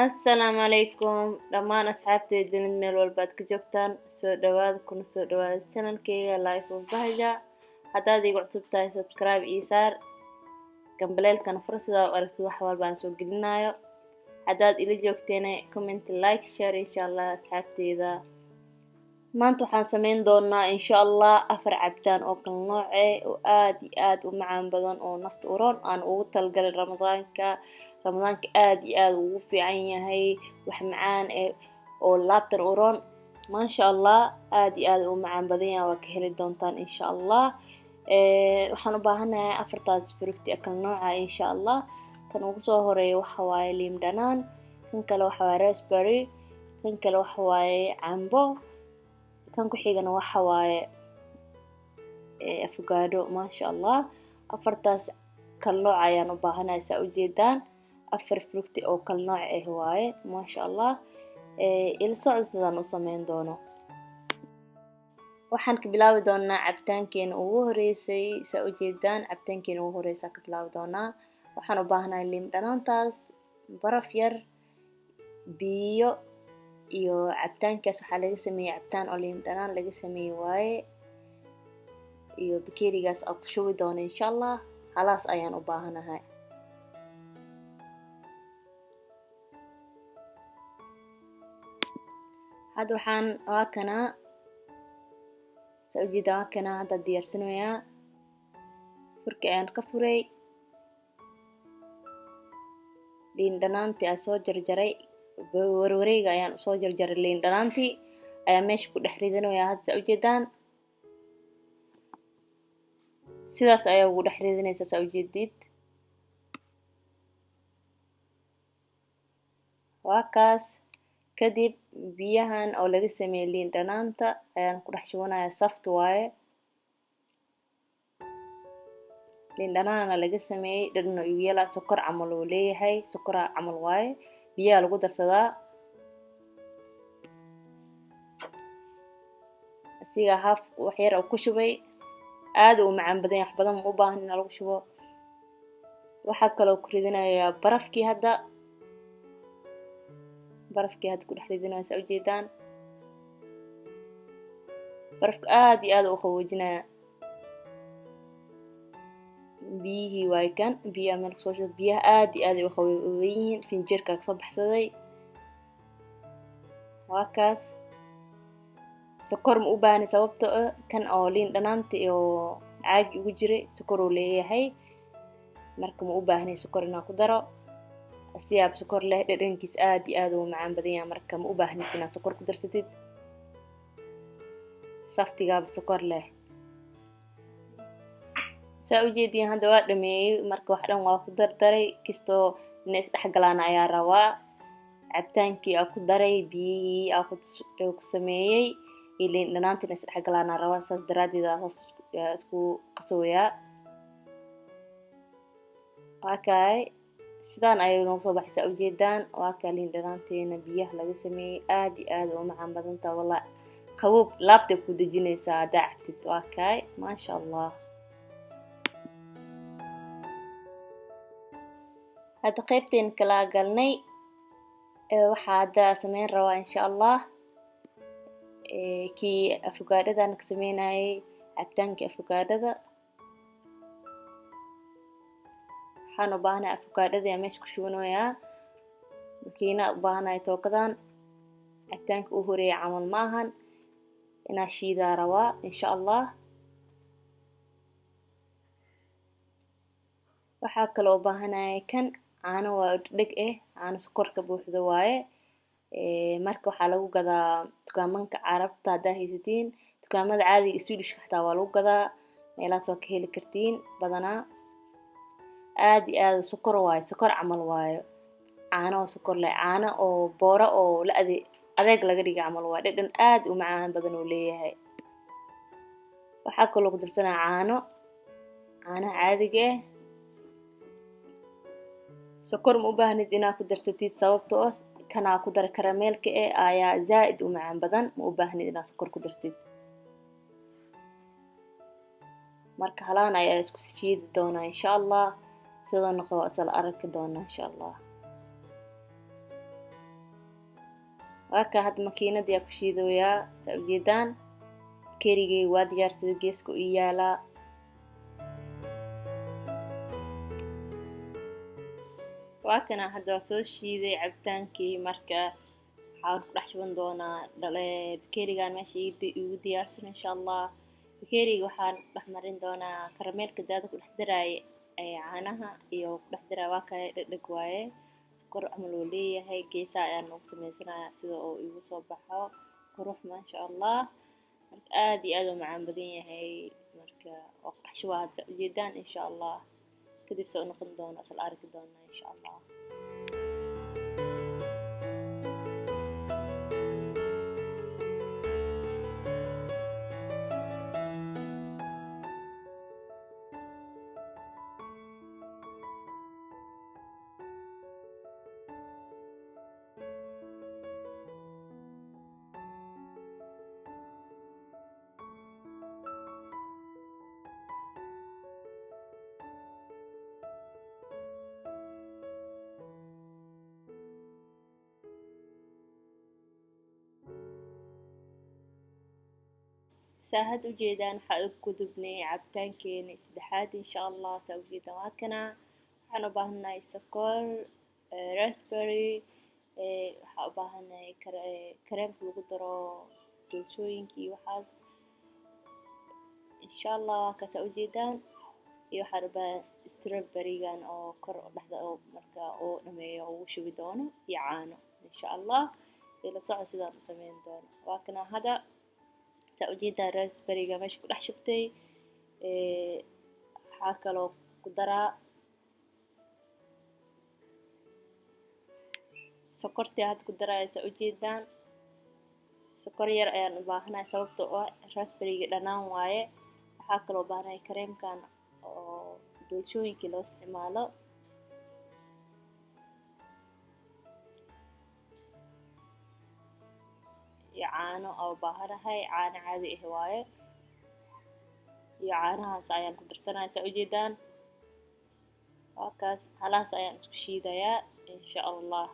Assalaamu calaykum dhammaan asxaabtayda dunida meel walba aad ka joogtaan soo dhawaada kuna soo dhawaada channelkayga Life of Bahja haddaad igu cusub tahay subscribe ii saar gambaleelkana furo sidaa u aragtid wax walba aan soo gelinayo haddaad ila joogteena comment like share insha Allah asxaabtayda maanta waxaan sameyn doonaa insha Allah 4 cabitaan oo kala nooc ah oo aad iyo aad u macaan badan oo nafta u roon aan ugu talgalay ramadaanka aad iyo aad ugu fiican yahay wax macaan oo laabtan u roon maasha Allah aad iyo aad u macaan badan yahay waa ka heli doontaan insha Allah waxaan u baahanahay 4taas fruit kala nooc ah insha Allah kan ugu soo horeeyo waxa waaye liin dhanaan kan kale waxa waaye raspberry kan kale waxa waaye cambo kan ku xigana waxa waaye avocado maasha Allah 4taas kala nooc ayaan u baahanahay saa u jeedaan 4 fruit oo kala nooc ah waaye maasha Allah ila socod sidaan u sameyn doono waxaan ka bilaabi doonaa cabitaankeena ugu horeysay saa u jeedaan cabitaankeena ugu horeysay ka bilaabi doonaa waxaan u baahanahay liin dhanaantaas baraf yar biyo iyo cabitaankaas waxaa laga sameeyay cabitaan oo liin dhanaan laga sameeyay waaye iyo bakeerigaas aan ku shubi doono insha Allah halaas ayaan u baahanahay hadda waxaan waa kana saa u jeedaan waa kana hadda diyaarsanayaa furka ayaan ka furay liin dhanaantii aan soo jarjaray warwareega ayaan soo jarjaray liin dhanaantii ayaa meesha ku dhex ridanayaa hadda saa u jeedaan sidaas ayaa ugu dhex ridanaysaa saa u jeedid waa kaas kadib biyahan oo laga sameeyay liin dhanaanta ayaan ku dhex shubanayaa saft waaye liin dhanaana laga sameeyay dhadhan igu yeelaa sokor camal uu leeyahay sokor camal waaye biyaha lagu darsadaa asiga half wax yar oo ku shubay aad u macaan badan wax badan ma u baahan in lagu shubo waxaa kale oo ku ridanayaa barafkii hadda ku dhex ridanayaa saa u jeedaan barafka aad iyo aad u qaboojinaya biyihii waay kan biyaha meel kusoo shubay biyaha aad iyo aad u qabooban yihiin finjeerka ka soo baxsaday waa kaas sokor ma u baahni sababtoo ah kan oo liin dhanaanta iyo caagi ugu jiray sokor uu leeyahay marka ma u baahni sokor inaan ku daro asiyaab sokor leh dhadhankiis aad iyo aad u macaan badan yahay marka ma u baahni inaad sokor ku darsatid saftigaaba sokor leh saa u jeedin hadda waa dhameeyay marka wax dhan waa ku dardaray kastoo inay isdhex galaan ayaa rabaa cabitaankii aan ku daray biyihii aan ku sameeyay iyo liin dhanaanta inay isdhex galaan aan rabaa saas daraadeed saas isku qasooyaa waa kaay sidaan ayay noogu soo baxay saa u jeedaan waa kaa liin dhanaanteena biyaha laga sameeyay aad iyo aad u macaan badan tahay wallahi qabow laabtay ku dejinaysaa haddaa cabtid waa kaay maasha Allah hadda qaybteen kala galnay waxaa hadda sameyn rabaa insha Allah kii afagaadhadan ka sameynayay cabitaankii afagaadhada waxaan u baahanahay afagaadhada ayaa meesha ku shubanayaa makiina u baahanahay tookadan cabitaanka u horeeyay camal maahan inaa shiidaa rabaa insha Allah waxaa kaloo u baahanahay kan caano waa dheg caano sokor ka buuxdo waaye marka waxaa lagu gadaa dukaamanka carabta haddaa haysatiin dukaamada caadiga Swedish xataa waa lagu gadaa meelahaas waa ka heli kartiin badanaa aad iyo aad sokor waaye sokor camal waaye caano sokor leh caano oo boora oo la adeeg laga dhigay camal waaye dhadhan aad u macaan badan uu leeyahay waxaa kaloo ku darsanaa caanaha caadiga sokor ma u baahnid inaad ku darsatid sababtoo ah kana ku dar karameelka ayaa zaid u macaan badan ma u baahnid inaad sokor ku dartid marka halaan ayaa isku shiidi doonaa insha Allah sidoo noqo asal arki doonaa insha Allah waa ka hadda makiinadii aan ku shiidoyaa saa ujeedaan bakeerigay waa diyaarsaday geeska u yaalaa waa kana hadda waa soo shiiday cabitaankii marka waxaan ku dhex shuban doonaa bakeerigan meesha igu diyaarsan insha allah bakeeriga waxaan dhex marin doonaa karameelka daada ku dhex daraaye caanaha iyo ku dhex daraa waa kaya dhegdheg waaye sokor camal uu leeyahay geesaha ayaan ugu samaysanayaa sida uu igu soo baxo qurux maasha allah marka aad iyo aad u macaan badan yahay marka waa ku dhex shubaa hadda ujeedaan insha allah kadib soo noqon doono asal arki doonaa insha allah saa had ujeedaan waxaa u gudubnay cabitaankeena saddexaad insha allah saa ujeedaan waa kana waxaan u baahanahay sokor raspberry waxaa u baahanahay kareemka lagu daro dulshooyinkii waxaas insha allah waa kaasaa ujeedaan iyo waxaan u baahan strawberrygan oo kor dhexda oo marka uu dhameeyo ugu shubi doono iyo caano insha allah ila soco sidaan u sameyn doono waa kana hadda saa ujeedaa raspberryga meesha ku dhex shubtay waxaa kaloo ku daraa sokortii hadda ku daraya saa ujeedaan sokor yar ayaan u baahanahay sababtoo ah raspberryga dhanaan waaye waxaa kaloo baahanahay kareemkan oo doolshooyinkii loo isticmaalo iyo caano oo baahanahay caano caadi ah waaye iyo caanahaas ayaan ku darsanaya saa ujeedaan waa kaas halahaas ayaan isku shiidayaa insha allah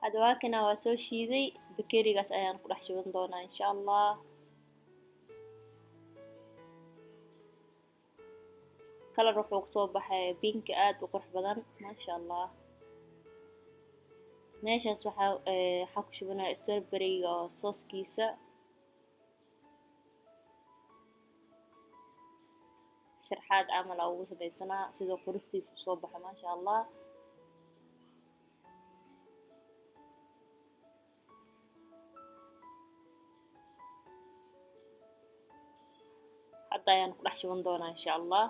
hadda waa kana waa soo shiiday bakeerigaas ayaan ku dhex shuban doonaa insha allah kalar wuxuu kusoo baxay binki aad u qurux badan maasha allah meeshaas waxaa ku shubanaya strawberryga oo sooskiisa sharxaad camal ugu samaysanaa sidoo quruxdiisa usoo baxa maasha allah hadda ayaan ku dhex shuban doonaa insha allah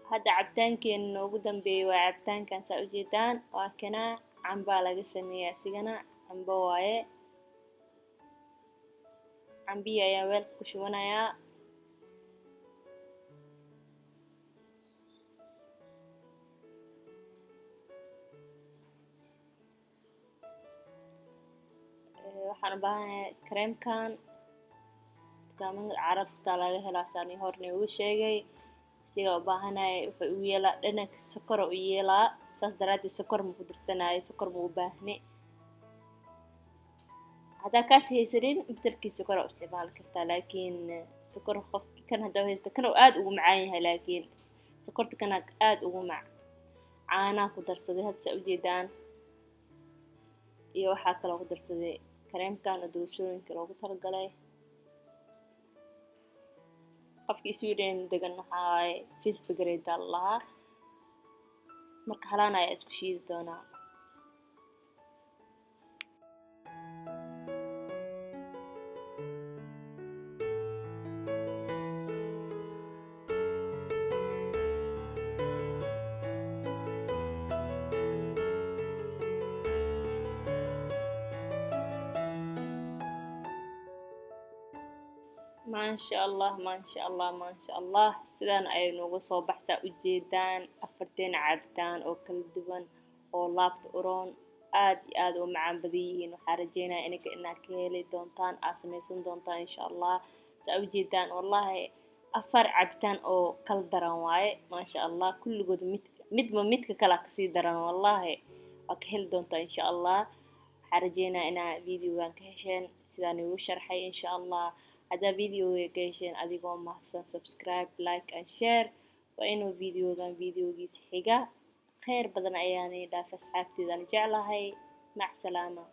hadda cabitaankeena noogu dambeeyay waa cabitaankan saa ujeedaan waa kana cambaa laga sameeyaa isigana cambo waaye cambihi ayaa weelka ku shubanayaa waxaan u baahanahay kareemkan dukaamada carabta laga helaa saan horna ugu sheegay siga u baahanahay wuxuu u yeelaa dhananka sokor u yeelaa saas daraadeed sokor ma ku darsanayo sokor ma u baahni haddaa kaas haysanin bitarkii sokor u isticmaali kartaa laakiin sokor qof kan haddaa haysta kan uu aad ugu macaan yahay laakiin sokorta kana aad ugu mac caanaha ku darsaday hadda saa ujeedaan iyo waxaa kaloo ku darsaday kareemkan oo doolshooyinka loogu talagalay qofkii Sweden degan waxaa waaye Fisbegreda lahaa marka halaan ayaa isku shiidi doonaa ما شاء الله ما شاء الله ما شاء الله sidaan ay nooga soo baxsaa ujeedaan afarteen cabitaan oo kala duwan oo laabta uroon aad iyo aad u macaan badan yihiin waxaan rajeynayaa inaad ka heli doontaan aad samaysan doontaan insha allah saa ujeedaan wallahi afar cabitaan oo kala daran waaye maasha allah kulligood midba midka kale kasii daran wallahi waa ka heli doontaa insha allah waxaan rajeynayaa inaad videogan ka hesheen sidaan igu sharxay insha allah haddaa videoga ka hesheen adigoo mahadsan subscribe like and share waa inuu videogan videogiisa xiga khayr badan ayaan idhaaf asxaabteedaan jeclahay mac salaama